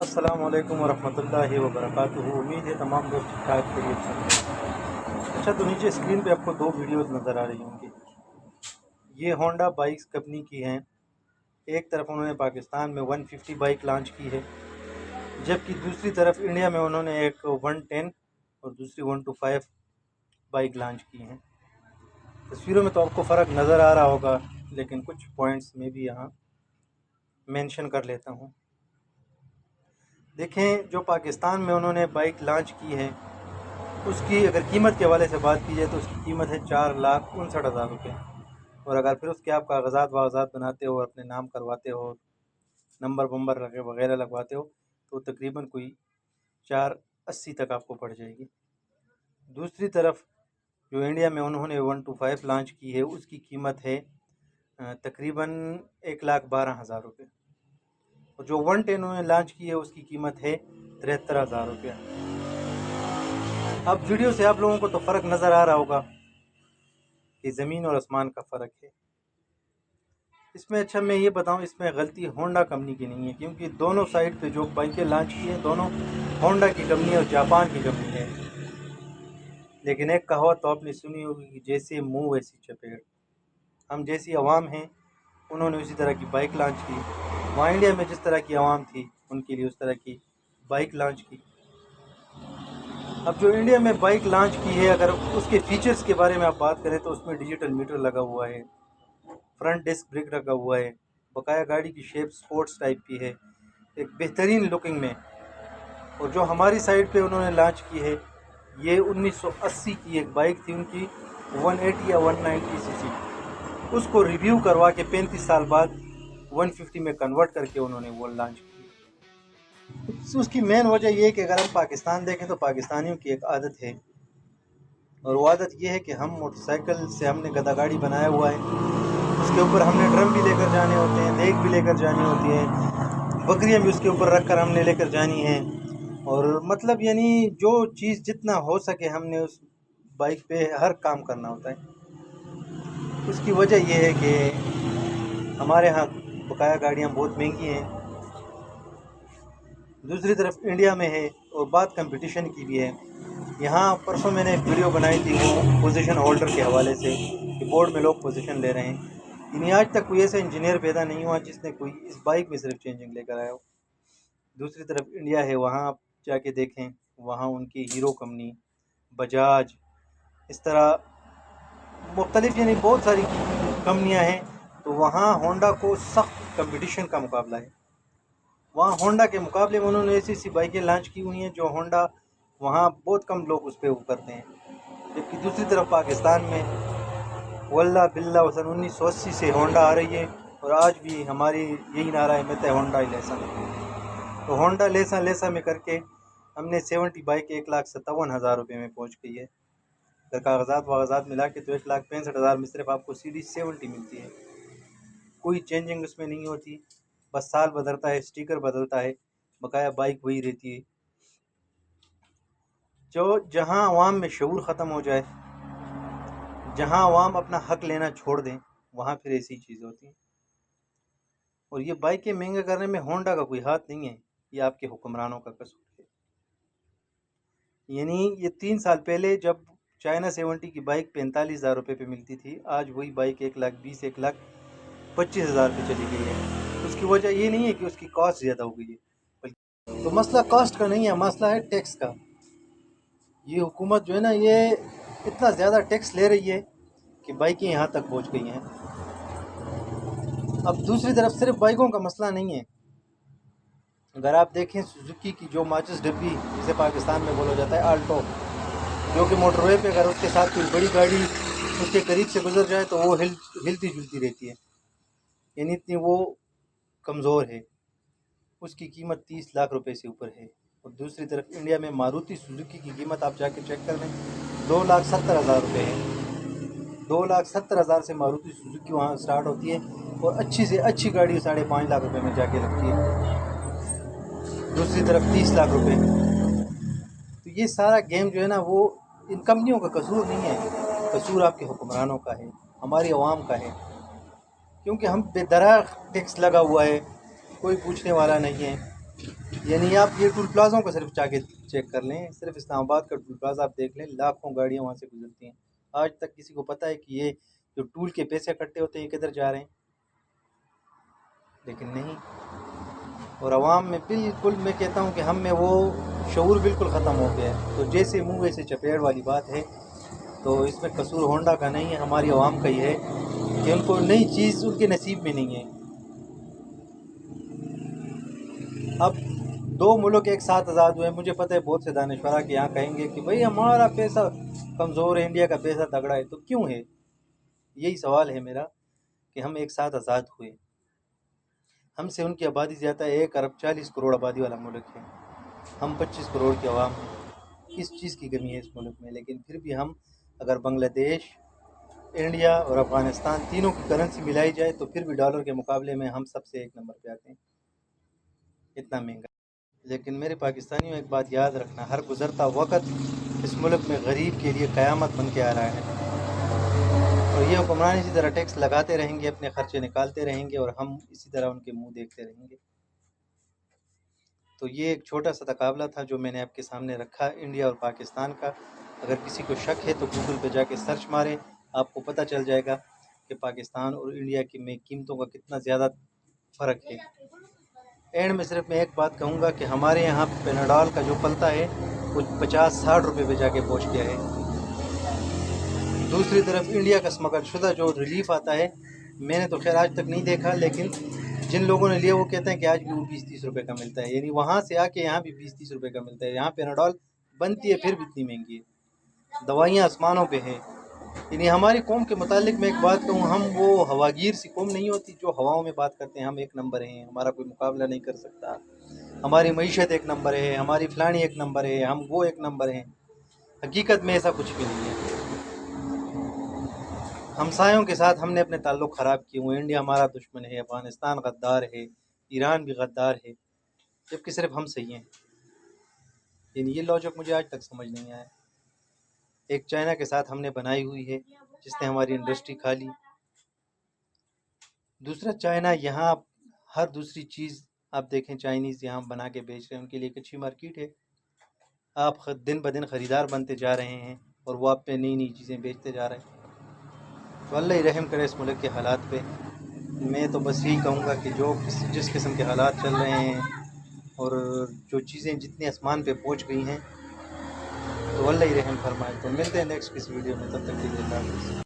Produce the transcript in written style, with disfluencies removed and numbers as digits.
السلام علیکم ورحمۃ اللہ وبرکاتہ۔ امید ہے تمام دوست ٹھیک ٹھاک خیریت سے ہیں۔ اچھا، تو نیچے اسکرین پہ آپ کو دو ویڈیوز نظر آ رہی ہوں گی۔ یہ ہونڈا بائکس کمپنی کی ہیں۔ ایک طرف انہوں نے پاکستان میں 150 بائک لانچ کی ہے، جبکہ دوسری طرف انڈیا میں انہوں نے ایک 110 اور دوسری 125 بائک لانچ کی ہیں۔ تصویروں میں تو آپ کو فرق نظر آ رہا ہوگا، لیکن کچھ پوائنٹس میں بھی یہاں مینشن کر لیتا ہوں۔ دیکھیں، جو پاکستان میں انہوں نے بائک لانچ کی ہے، اس کی اگر قیمت کے حوالے سے بات کی جائے تو اس کی قیمت ہے 4,59,000 روپے، اور اگر پھر اس کے آپ کاغذات واغذات بناتے ہو، اپنے نام کرواتے ہو، نمبر وغیرہ لگواتے ہو، تو تقریباً کوئی 480 تک آپ کو پڑ جائے گی۔ دوسری طرف جو انڈیا میں انہوں نے 125 لانچ کی ہے، اس کی قیمت ہے تقریباً 1,12,000 روپے، اور جو 110 انہوں نے لانچ کی ہے اس کی قیمت ہے 73,000 روپیہ۔ اب ویڈیو سے آپ لوگوں کو تو فرق نظر آ رہا ہوگا کہ زمین اور آسمان کا فرق ہے اس میں۔ اچھا، میں یہ بتاؤں، اس میں غلطی ہونڈا کمپنی کی نہیں ہے، کیونکہ دونوں سائٹ پہ جو بائکیں لانچ کی ہیں دونوں ہونڈا کی کمپنی اور جاپان کی کمپنی ہے۔ لیکن ایک کہاوت تو آپ نے سنی ہوگی کہ جیسے منہ ویسی چپیٹ۔ ہم جیسی عوام ہیں، انہوں نے اسی طرح کی بائک لانچ کی۔ وہاں انڈیا میں جس طرح کی عوام تھی، ان کے لیے اس طرح کی بائک لانچ کی۔ اب جو انڈیا میں بائک لانچ کی ہے، اگر اس کے فیچرز کے بارے میں آپ بات کریں تو اس میں ڈیجیٹل میٹر لگا ہوا ہے، فرنٹ ڈسک بریک لگا ہوا ہے، بقایا گاڑی کی شیپ سپورٹس ٹائپ کی ہے، ایک بہترین لکنگ میں۔ اور جو ہماری سائڈ پہ انہوں نے لانچ کی ہے، یہ 1980 کی ایک بائک تھی ان کی، 180 یا 190 سی سی۔ اس کو ریویو کروا کے 35 سال بعد 150 میں کنورٹ کر کے انہوں نے وہ لانچ کی۔ اس کی مین وجہ یہ ہے کہ اگر ہم پاکستان دیکھیں تو پاکستانیوں کی ایک عادت ہے، اور وہ عادت یہ ہے کہ ہم موٹر سائیکل سے ہم نے گدا گاڑی بنایا ہوا ہے، اس کے اوپر ہم نے ڈرم بھی لے کر جانے ہوتے ہیں، دیگ بھی لے کر جانی ہوتی ہیں، بکریاں بھی اس کے اوپر رکھ کر ہم نے لے کر جانی ہیں، اور مطلب یعنی جو چیز جتنا ہو سکے ہم نے اس بائک پہ ہر کام کرنا ہوتا ہے۔ اس کی وجہ یہ ہے کہ ہمارے ہاں بقایا گاڑیاں بہت مہنگی ہیں، دوسری طرف انڈیا میں ہے، اور بات کمپٹیشن کی بھی ہے۔ یہاں پرسوں میں نے ایک ویڈیو بنائی تھی، وہ پوزیشن ہولڈر کے حوالے سے کہ بورڈ میں لوگ پوزیشن لے رہے ہیں، یعنی آج تک کوئی ایسا انجینئر پیدا نہیں ہوا جس نے کوئی اس بائک میں صرف چینجنگ لے کر آیا ہو۔ دوسری طرف انڈیا ہے، وہاں آپ جا کے دیکھیں، وہاں ان کی ہیرو کمپنی، بجاج، اس طرح مختلف یعنی بہت ساری کمپنیاں ہیں، تو وہاں ہونڈا کو سخت کمپٹیشن کا مقابلہ ہے۔ وہاں ہونڈا کے مقابلے میں انہوں نے ایسی ایسی بائکیں لانچ کی ہوئی ہیں جو ہونڈا وہاں بہت کم لوگ اس پہ وہ کرتے ہیں، جبکہ دوسری طرف پاکستان میں واللہ باللہ سن 1980 سے ہونڈا آ رہی ہے، اور آج بھی ہماری یہی نعرہ ہے، مت ہونڈا لیسا۔ تو ہونڈا لیسا میں کر کے ہم نے 70 بائک 1,57,000 روپے میں پہنچ گئی ہے۔ اگر کاغذات ملا کے تو 1,65,000 میں صرف آپ کو CD 70 ملتی ہے، کوئی چینجنگ اس میں نہیں ہوتی، بس سال بدلتا ہے، اسٹیکر بدلتا ہے، بقایا بائک وہی رہتی ہے۔ جہاں عوام میں شعور ختم ہو جائے، جہاں عوام اپنا حق لینا چھوڑ دیں، وہاں پھر ایسی چیز ہوتی ہیں۔ اور یہ بائکیں مہنگا کرنے میں ہونڈا کا کوئی ہاتھ نہیں ہے، یہ آپ کے حکمرانوں کا قصور ہے۔ یعنی یہ 3 سال پہلے جب چائنا 70 کی بائک 45,000 روپے پہ ملتی تھی، آج وہی بائک 1,20,000 1,25,000 پہ چلی گئی ہے۔ اس کی وجہ یہ نہیں ہے کہ اس کی کاسٹ زیادہ ہو گئی ہے، تو مسئلہ کاسٹ کا نہیں ہے، مسئلہ ہے ٹیکس کا۔ یہ حکومت جو ہے نا، یہ اتنا زیادہ ٹیکس لے رہی ہے کہ بائکیں یہاں تک پہنچ گئی ہیں۔ اب دوسری طرف صرف بائکوں کا مسئلہ نہیں ہے، اگر آپ دیکھیں سوزوکی کی جو ماچس ڈبی جسے پاکستان میں بولا جاتا ہے آلٹو، جو کہ موٹر وے پہ اگر اس کے ساتھ کوئی بڑی گاڑی اس کے قریب سے گزر جائے تو وہ ہلتی جلتی رہتی ہے، یعنی اتنی وہ کمزور ہے۔ اس کی قیمت 30 لاکھ روپے سے اوپر ہے۔ اور دوسری طرف انڈیا میں ماروتی سوزوکی کی قیمت آپ جا کے چیک کر لیں، 2,70,000 روپے ہے۔ 2,70,000 سے ماروتی سوزوکی وہاں سٹارٹ ہوتی ہے، اور اچھی سے اچھی گاڑی 5.5 لاکھ روپے میں جا کے لگتی ہے، دوسری طرف 30 لاکھ روپے۔ تو یہ سارا گیم جو ہے نا، وہ ان کمپنیوں کا قصور نہیں ہے، قصور آپ کے حکمرانوں کا ہے، ہماری عوام کا ہے، کیونکہ ہم بے دراغ ٹیکس لگا ہوا ہے، کوئی پوچھنے والا نہیں ہے۔ یعنی آپ یہ ٹول پلازوں کو صرف جا کے چیک کر لیں، صرف اسلام آباد کا ٹول پلازا آپ دیکھ لیں، لاکھوں گاڑیاں وہاں سے گزرتی ہیں. آج تک کسی کو پتہ ہے کہ یہ جو ٹول کے پیسے اکٹھے ہوتے ہیں یہ کدھر جا رہے ہیں؟ لیکن نہیں. اور عوام میں بالکل میں کہتا ہوں کہ ہم میں وہ شعور بالکل ختم ہو گیا ہے. تو جیسے منہ ویسے چپیڑ والی بات ہے. تو اس میں قصور ہونڈا کا نہیں ہے، ہماری عوام کا ہی ہے کہ ان کو نئی چیز ان کے نصیب میں نہیں ہے. اب دو ملک ایک ساتھ آزاد ہوئے، مجھے پتہ ہے بہت سے دانشورہ کے یہاں کہیں گے کہ بھئی ہمارا پیسہ کمزور ہے، انڈیا کا پیسہ تگڑا ہے. تو کیوں ہے؟ یہی سوال ہے میرا کہ ہم ایک ساتھ آزاد ہوئے، ہم سے ان کی آبادی زیادہ ہے، 1 ارب 40 کروڑ آبادی والا ملک ہے، ہم 25 کروڑ کی عوام ہیں. کس چیز کی کمی ہے اس ملک میں؟ لیکن پھر بھی ہم اگر بنگلہ دیش، انڈیا اور افغانستان تینوں کی کرنسی ملائی جائے تو پھر بھی ڈالر کے مقابلے میں ہم سب سے 1 نمبر پہ آتے ہیں. اتنا مہنگا. لیکن میرے پاکستانیوں ایک بات یاد رکھنا، ہر گزرتا وقت اس ملک میں غریب کے لیے قیامت بن کے آ رہا ہے. اور یہ حکمران اسی طرح ٹیکس لگاتے رہیں گے، اپنے خرچے نکالتے رہیں گے اور ہم اسی طرح ان کے منہ دیکھتے رہیں گے. تو یہ ایک چھوٹا سا تقابلہ تھا جو میں نے آپ کے سامنے رکھا انڈیا اور پاکستان کا. اگر کسی کو شک ہے تو گوگل پہ جا کے سرچ ماریں، آپ کو پتہ چل جائے گا کہ پاکستان اور انڈیا کی میں قیمتوں کا کتنا زیادہ فرق ہے. اینڈ میں صرف میں ایک بات کہوں گا کہ ہمارے یہاں پیناڈول کا جو پلتا ہے وہ 50-60 روپے پہ جا کے پہنچ گیا ہے. دوسری طرف انڈیا کا اسمگل شدہ جو ریلیف آتا ہے، میں نے تو خیر آج تک نہیں دیکھا، لیکن جن لوگوں نے لیا وہ کہتے ہیں کہ آج بھی وہ 20-30 روپے کا ملتا ہے. یعنی وہاں سے آ کے یہاں بھی 20-30 روپے کا ملتا ہے. یہاں پیناڈول بنتی ہے پھر بھی اتنی مہنگی ہے، دوائیاں آسمانوں پہ ہیں. یعنی ہماری قوم کے متعلق میں ایک بات کہوں، ہم وہ ہواگیر سی قوم نہیں ہوتی جو ہواؤں میں بات کرتے ہیں ہم 1 نمبر ہیں، ہمارا کوئی مقابلہ نہیں کر سکتا، ہماری معیشت 1 نمبر ہے، ہماری فلانی 1 نمبر ہے، ہم وہ 1 نمبر ہیں. حقیقت میں ایسا کچھ بھی نہیں ہے. ہمسایوں کے ساتھ ہم نے اپنے تعلق خراب کیے ہوئے. انڈیا ہمارا دشمن ہے، افغانستان غدار ہے، ایران بھی غدار ہے، جبکہ صرف ہم صحیح ہیں. یعنی یہ لاجک مجھے آج تک سمجھ نہیں آیا. ایک چائنا کے ساتھ ہم نے بنائی ہوئی ہے جس نے ہماری انڈسٹری کھا لی. دوسرا چائنا یہاں ہر دوسری چیز آپ دیکھیں چائنیز یہاں بنا کے بیچ رہے ہیں، ان کے لیے ایک اچھی مارکیٹ ہے. آپ دن بدن خریدار بنتے جا رہے ہیں اور وہ آپ پہ نئی نئی چیزیں بیچتے جا رہے ہیں. تو اللہ ہی رحم کرے اس ملک کے حالات پہ. میں تو بس یہی کہوں گا کہ جو جس قسم کے حالات چل رہے ہیں اور جو چیزیں جتنی آسمان پہ پہنچ گئی ہیں تو اللہ ہی رحم فرمائے. تو ملتے ہیں نیکسٹ کسی ویڈیو میں، تب تک کے لیے اللہ حافظ.